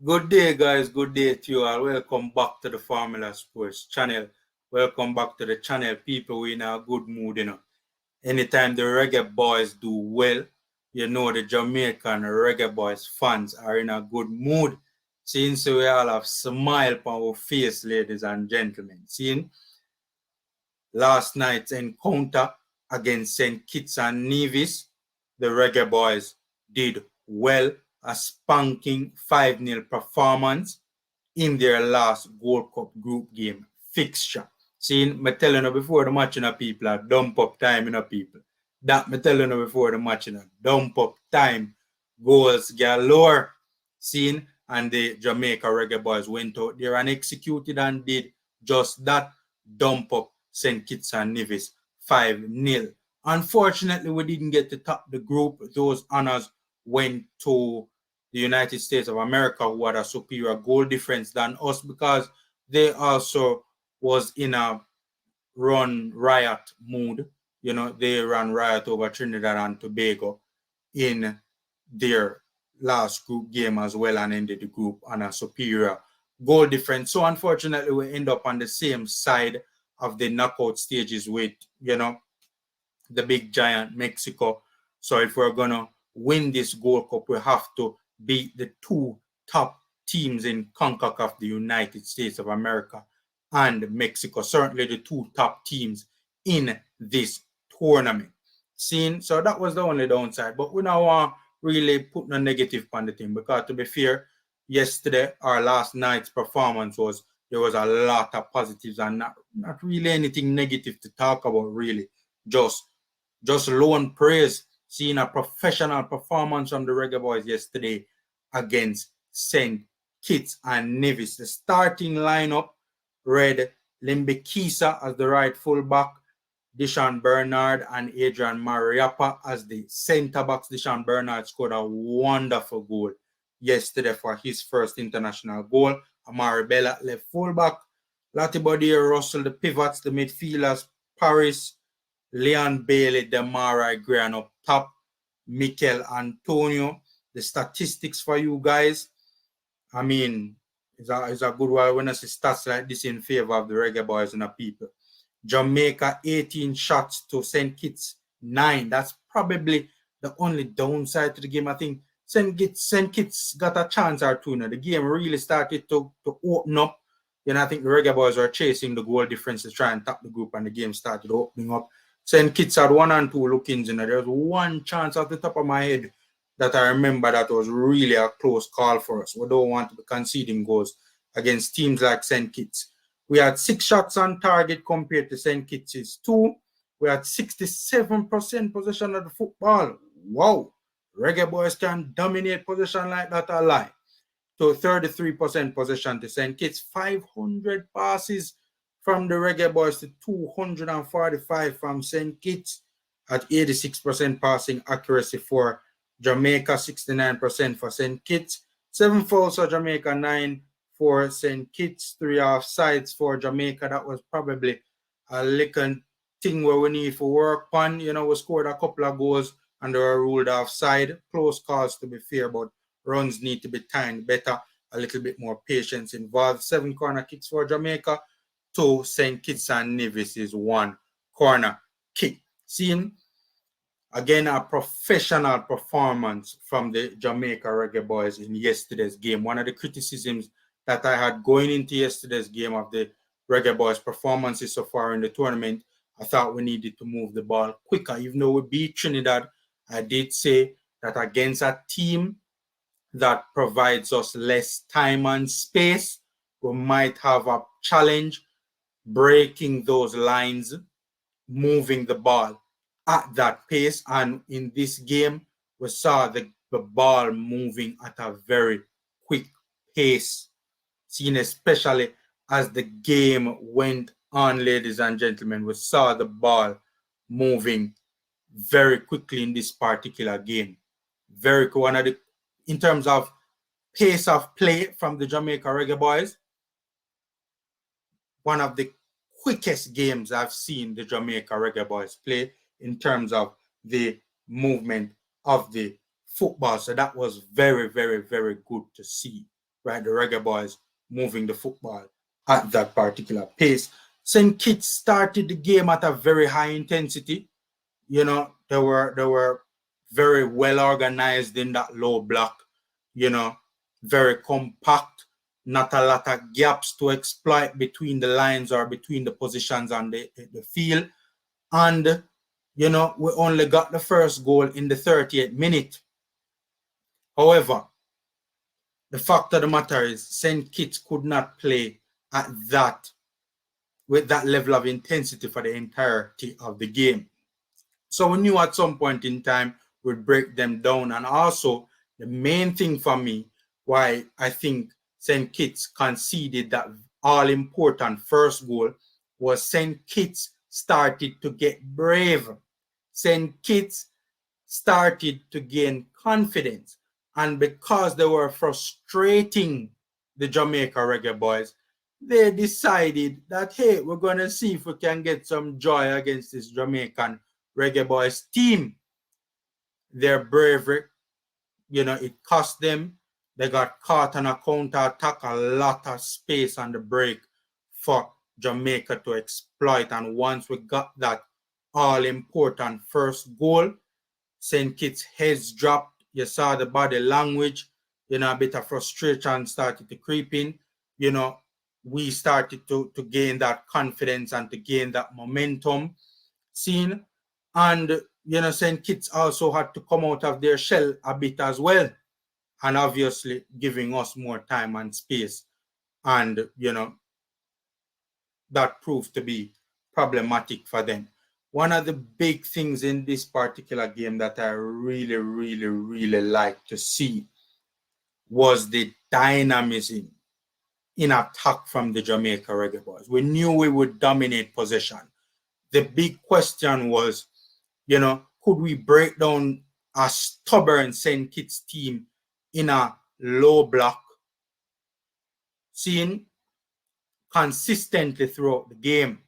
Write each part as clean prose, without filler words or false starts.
Good day, guys. Good day to you all. Welcome back to the Formula Sports channel. Welcome back to the channel. People, we in a good mood. Anytime the Reggae Boys do well, the Jamaican Reggae Boys fans are in a good mood. Since we all have smile on our face, ladies and gentlemen. Seeing last night's encounter against St. Kitts and Nevis, the Reggae Boys did well, a spanking 5-0 performance in their last Gold Cup group game fixture. See, me telling you before the match, people, dump up time, people. That me telling you before the match, dump up time, goals galore. Seen, and the Jamaica Reggae Boys went out there and executed and did just that, dump up St. Kitts and Nevis 5-0. Unfortunately, we didn't get to top the group. Those honors went to the United States of America, who had a superior goal difference than us because they also was in a run riot mood. They ran riot over Trinidad and Tobago in their last group game as well and ended the group on a superior goal difference. So unfortunately, we end up on the same side of the knockout stages with, the big giant Mexico. So if we're going to win this Gold Cup, we have to beat the two top teams in Concacaf, the United States of America and Mexico. Certainly the two top teams in this tournament. So that was the only downside. But we now want really put no negative on the thing because, to be fair, yesterday, our last night's performance there was a lot of positives and not really anything negative to talk about, really. Just lone praise, seeing a professional performance from the Reggae Boys yesterday against St. Kitts and Nevis. The starting lineup read Limbekisa as the right fullback, DishonBernard and Adrian Mariappa as the centre backs. DishonBernard scored a wonderful goal yesterday for his first international goal. Amari Bella left fullback, Latibeaudiere, Russell the pivots, the midfielders, Paris, Leon Bailey, Demarai Gran up top, Mikel Antonio. The statistics for you guys, I mean, it's a good while when I see stats like this in favor of the Reggae Boys and the people. Jamaica 18 shots to St. Kitts 9. That's probably the only downside to the game. I think St. Kitts got a chance or two now. The game really started to open up. I think the Reggae Boys were chasing the goal difference to try and top the group, and the game started opening up. St. Kitts had 1 and 2 look-ins. There was one chance off the top of my head that I remember that was really a close call for us. We don't want to be conceding goals against teams like St. Kitts. We had 6 shots on target compared to St. Kitts' 2. We had 67% possession of the football. Wow. Reggae Boys can dominate possession like that, a lie. So 33% possession to St. Kitts. 500 passes from the Reggae Boys to 245 from St. Kitts at 86% passing accuracy for Jamaica, 69% for St. Kitts. 7 fouls for Jamaica, 9 for St. Kitts, 3 offsides for Jamaica. That was probably a little thing where we need to work on. We scored a couple of goals and they were ruled offside. Close calls, to be fair, but runs need to be timed better. A little bit more patience involved. 7 corner kicks for Jamaica. 2 St. Kitts and Nevis is 1 corner kick. Seeing again a professional performance from the Jamaica Reggae Boys in yesterday's game. One of the criticisms that I had going into yesterday's game of the Reggae Boys' performances so far in the tournament, I thought we needed to move the ball quicker. Even though we beat Trinidad, I did say that against a team that provides us less time and space, we might have a challenge breaking those lines, moving the ball at that pace. And in this game, we saw the ball moving at a very quick pace, seen especially as the game went on, ladies and gentlemen. We saw the ball moving very quickly in this particular game. Very cool. In terms of pace of play from the Jamaica Reggae Boys, one of the quickest games I've seen the Jamaica Reggae Boys play in terms of the movement of the football. So that was very, very, very good to see. right? The Reggae Boyz moving the football at that particular pace. St. Kitts started the game at a very high intensity. You know, they were very well organized in that low block, you know, very compact, not a lot of gaps to exploit between the lines or between the positions on the field. And, you know, we only got the first goal in the 38th minute. However, the fact of the matter is St. Kitts could not play at that, with that level of intensity for the entirety of the game. So we knew at some point in time we'd break them down. And also, the main thing for me, why I think St. Kitts conceded that all-important first goal, was St. Kitts started to get brave. St. Kitts started to gain confidence. And because they were frustrating the Jamaica Reggae Boyz, they decided that, hey, we're going to see if we can get some joy against this Jamaican Reggae Boyz team. Their bravery, you know, it cost them. They got caught on a counter-attack, a lot of space on the break for Jamaica to exploit. And once we got that all-important first goal, St. Kitts' heads dropped. You saw the body language, you know, a bit of frustration started to creep in. You know, we started to gain that confidence and to gain that momentum scene. And, you know, St. Kitts also had to come out of their shell a bit as well. And obviously giving us more time and space. And, you know, that proved to be problematic for them. One of the big things in this particular game that I really like to see was the dynamism in attack from the Jamaica Reggae Boyz. We knew we would dominate possession. The big question was, you know, could we break down a stubborn St. Kitts team in a low block scene consistently throughout the game?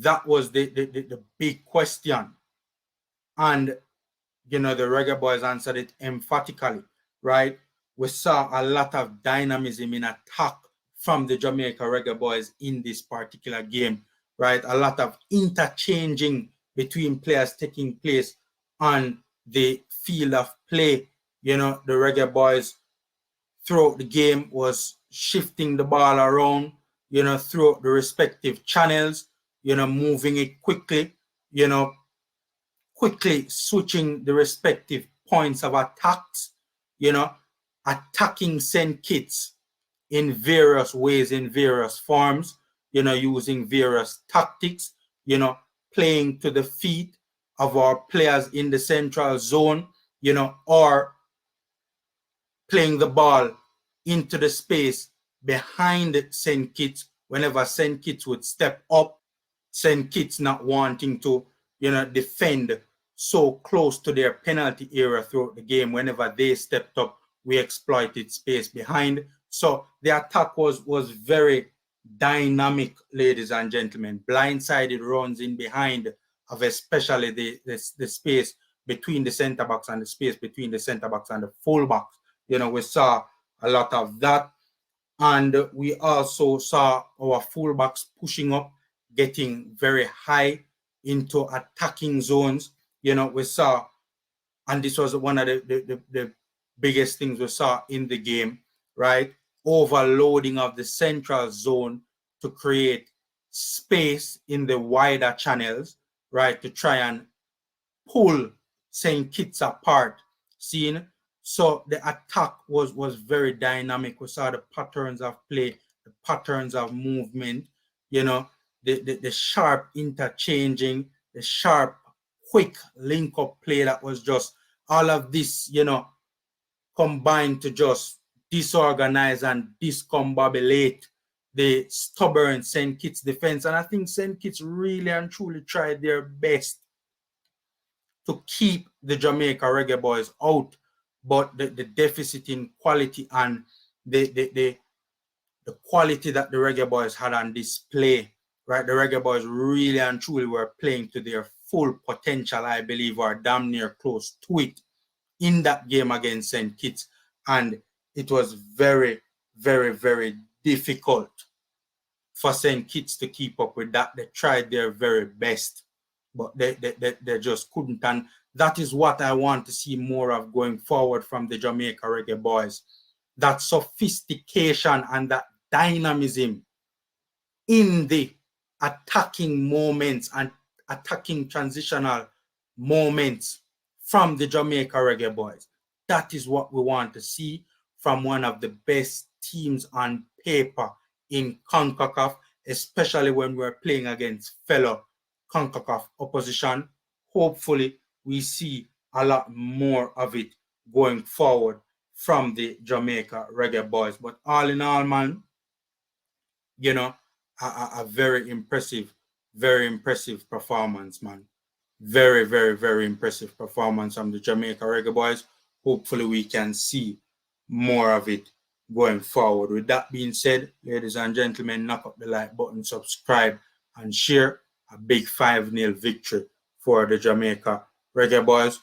That was the big question. And, you know, the Reggae Boyz answered it emphatically, right? We saw a lot of dynamism in attack from the Jamaica Reggae Boyz in this particular game, right? A lot of interchanging between players taking place on the field of play. You know, the Reggae Boyz throughout the game was shifting the ball around, you know, throughout the respective channels, you know, moving it quickly, you know, quickly switching the respective points of attacks, you know, attacking St. Kitts in various ways, in various forms, you know, using various tactics, you know, playing to the feet of our players in the central zone, you know, or playing the ball into the space behind St. Kitts whenever St. Kitts would step up. St. Kitts not wanting to, you know, defend so close to their penalty area throughout the game. Whenever they stepped up, we exploited space behind. So the attack was very dynamic, ladies and gentlemen. Blindsided runs in behind of especially the space between the center backs and the space between the center backs and the full backs. You know, we saw a lot of that. And we also saw our fullbacks pushing up, getting very high into attacking zones. You know, we saw, and this was one of the biggest things we saw in the game, right? Overloading of the central zone to create space in the wider channels, right? To try and pull St. Kitts apart, seeing. So the attack was very dynamic. We saw the patterns of play, the patterns of movement, you know, the sharp interchanging, the sharp, quick link-up play that was just all of this, you know, combined to just disorganize and discombobulate the stubborn St. Kitts defense. And I think St. Kitts really and truly tried their best to keep the Jamaica Reggae Boyz out, but the deficit in quality and the quality that the Reggae Boyz had on display, right? The Reggae Boyz really and truly were playing to their full potential, I believe, or damn near close to it in that game against St. Kitts. and it was very, very, very difficult for St. Kitts to keep up with that. They tried their very best, but they just couldn't. And that is what I want to see more of going forward from the Jamaica Reggae Boyz. That sophistication and that dynamism in the attacking moments and attacking transitional moments from the Jamaica Reggae Boyz. That is what we want to see from one of the best teams on paper in Concacaf, especially when we're playing against fellow Concacaf opposition. Hopefully, we see a lot more of it going forward from the Jamaica Reggae Boyz. But all in all, man, you know, a very impressive performance, man. Very, very, very impressive performance from the Jamaica Reggae Boyz. Hopefully, we can see more of it going forward. With that being said, ladies and gentlemen, knock up the like button, subscribe, and share. A big 5-0 victory for the Jamaica Reggae Boyz.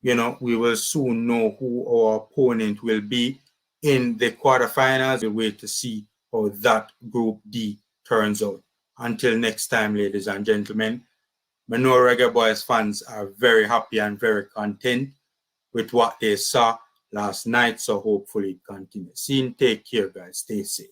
You know, we will soon know who our opponent will be in the quarterfinals. We'll wait to see how that Group D turns out. Until next time, ladies and gentlemen, I know Reggae Boyz fans are very happy and very content with what they saw last night, so hopefully it continues. Take care, guys. Stay safe.